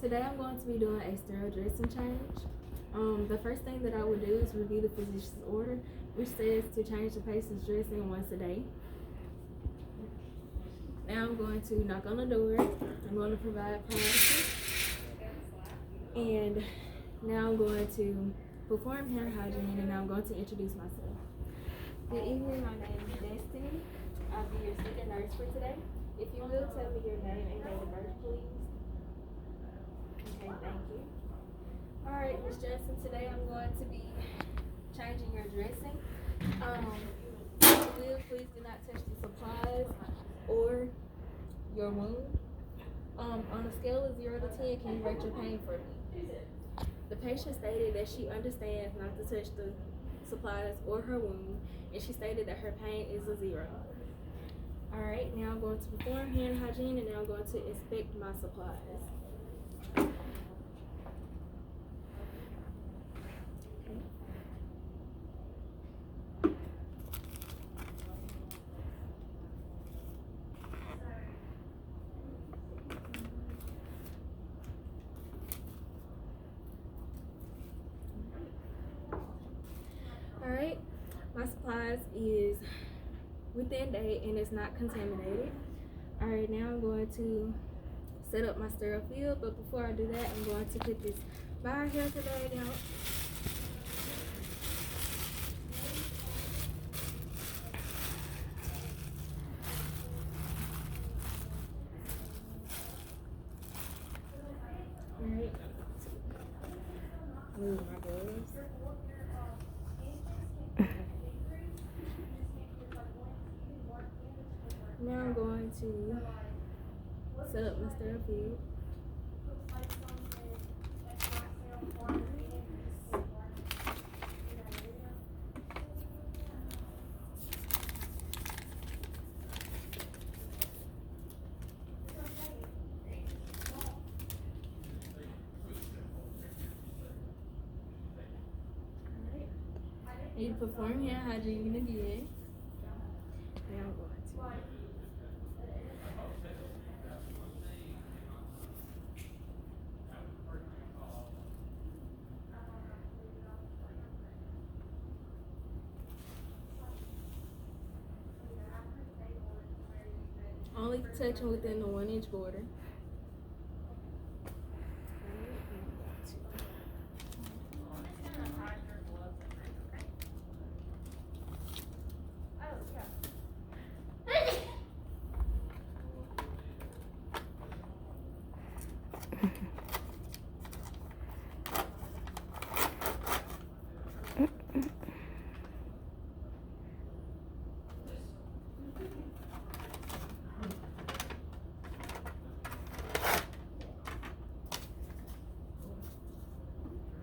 Today I'm going to be doing a sterile dressing change. The first thing that I will do is review the physician's order, which says to change the patient's dressing once a day. Now I'm going to knock on the door. I'm going to provide privacy. And now I'm going to perform hand hygiene, and now I'm going to introduce myself. Good evening, my name is Destiny. I'll be your second nurse for today. If you will, tell me your name and date of birth, please. Okay, thank you. Alright, Ms. Johnson, today I'm going to be changing your dressing. If you will, please do not touch the supplies or your wound. On a scale of 0 to 10, can you rate your pain for me? The patient stated that she understands not to touch the supplies or her wound, and she stated that her pain is a 0. Alright, now I'm going to perform hand hygiene, and now I'm going to inspect my supplies. Alright, my supplies is within date and it's not contaminated. Alright, now I'm going to set up my sterile field, but before I do that, I'm going to put this biohazard bag out. Alright, move my gloves. Now I'm going to set up my sterile field. Need to perform hand hygiene again. Now I'm going to. Only touching within the 1-inch border.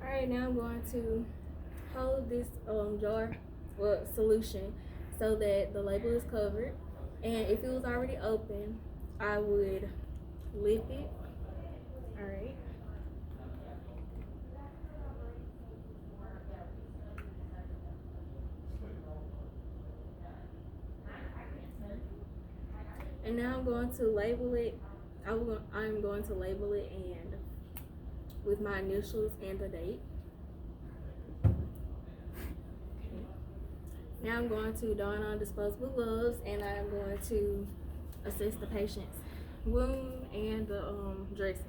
Alright, now I'm going to hold this jar or solution so that the label is covered. And if it was already open, I would lift it. Alright. And now I'm going to label it. I'm going to label it and with my initials and the date. Now I'm going to don on disposable gloves, and I'm going to assess the patient's wound and the dressings.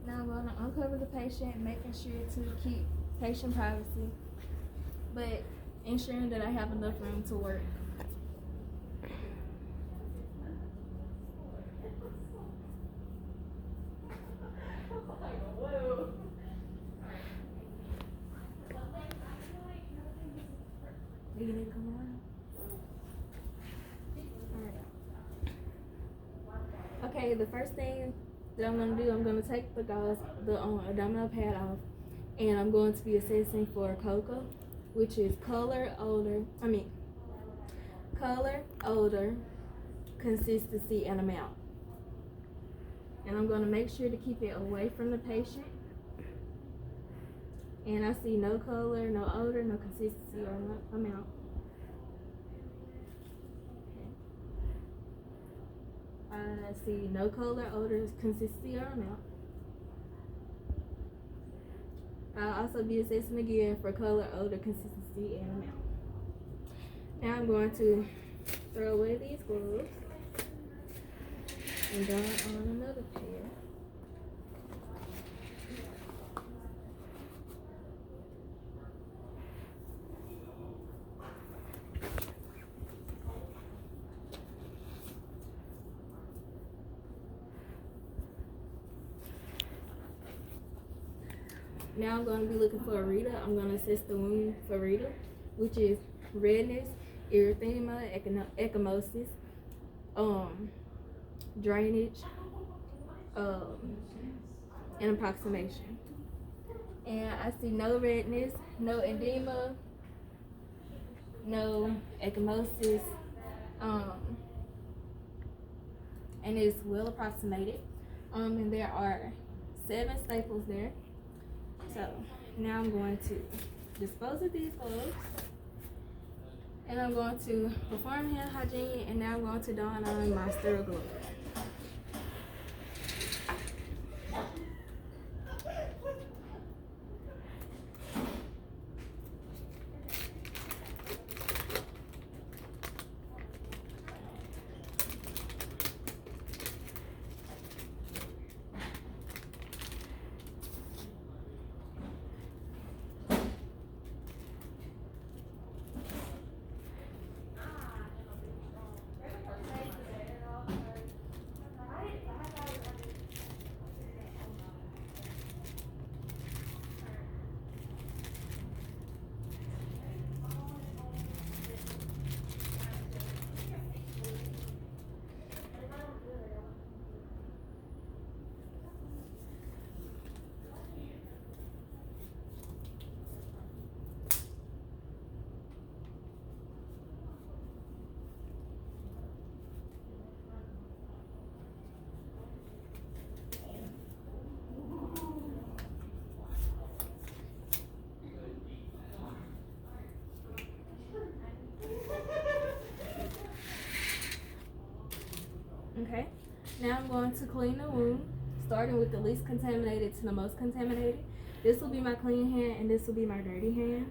Now I'm going to uncover the patient, making sure to keep patient privacy, but ensuring that I have enough room to work. you need to come around? Alright. Okay, the first thing that I'm gonna do, I'm gonna take the gauze, the abdominal pad off, and I'm going to be assessing for COCA, which is color, odor, consistency, and amount. And I'm gonna make sure to keep it away from the patient. And I see no color, no odor, no consistency, or no amount. I see no color, odor, consistency, or amount. I'll also be assessing again for color, odor, consistency, and amount. Now I'm going to throw away these gloves and don on another pair. Now I'm going to be looking for a reader. I'm going to assess the wound for reader, which is redness, erythema, ecchymosis, drainage, and approximation. And I see no redness, no edema, no ecchymosis, and it's well approximated. And there are 7 staples there. So now I'm going to dispose of these gloves, and I'm going to perform hand hygiene, and now I'm going to don on my sterile gloves. Okay, now I'm going to clean the wound, starting with the least contaminated to the most contaminated. This will be my clean hand, and this will be my dirty hand.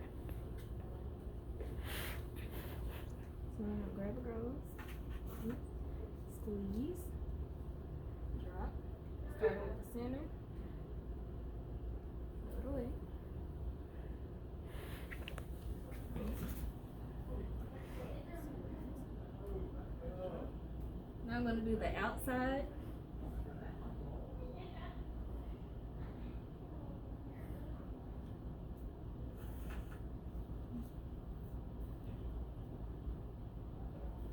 So I'm going to grab a rose, squeeze, drop, starting with the center, go away. Now I'm going to do the outside.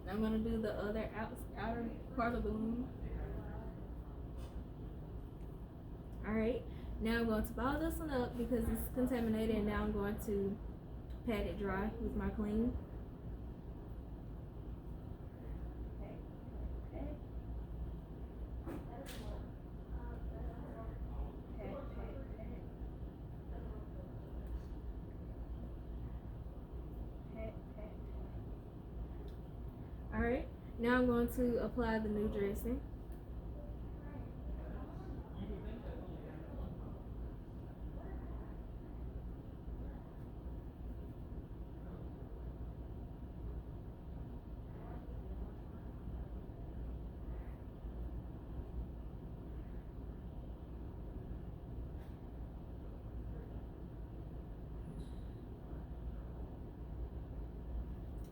I'm going to do the other outer part of the wound. Alright, now I'm going to ball this one up because it's contaminated, and now I'm going to pat it dry with my clean. Alright, now I'm going to apply the new dressing.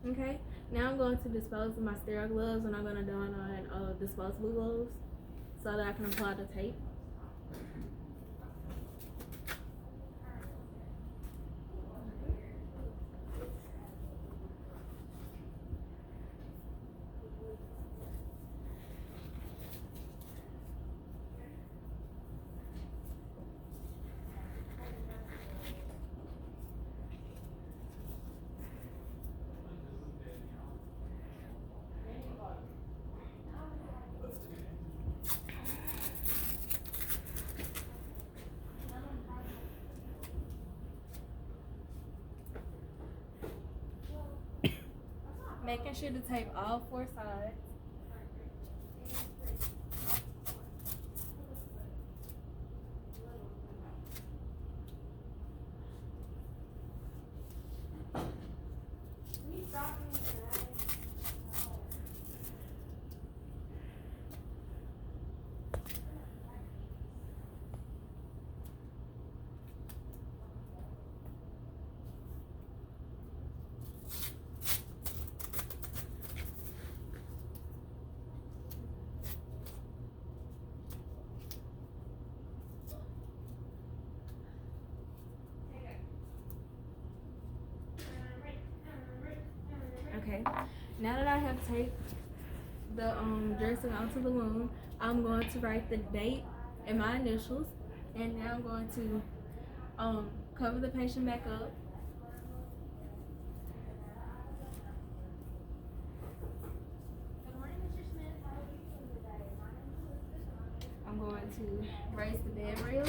Okay, now I'm going to dispose of my sterile gloves, and I'm going to don on disposable gloves so that I can apply the tape. making sure to tape all 4 sides. Okay, now that I have taped the dressing onto the wound, I'm going to write the date and my initials, and now I'm going to cover the patient back up. Good morning, Mr. Smith. How are you doing today? My name is Elizabeth. I'm going to raise the bed rail,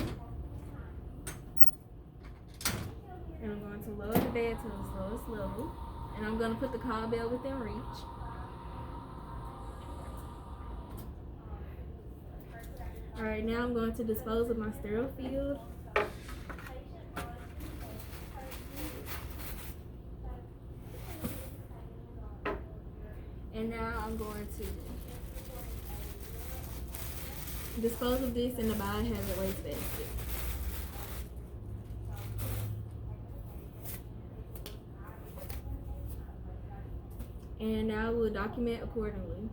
and I'm going to lower the bed to its lowest level. And I'm going to put the call bell within reach. Alright, now I'm going to dispose of my sterile field. And now I'm going to dispose of this in the biohazard waste basket. And now we'll document accordingly.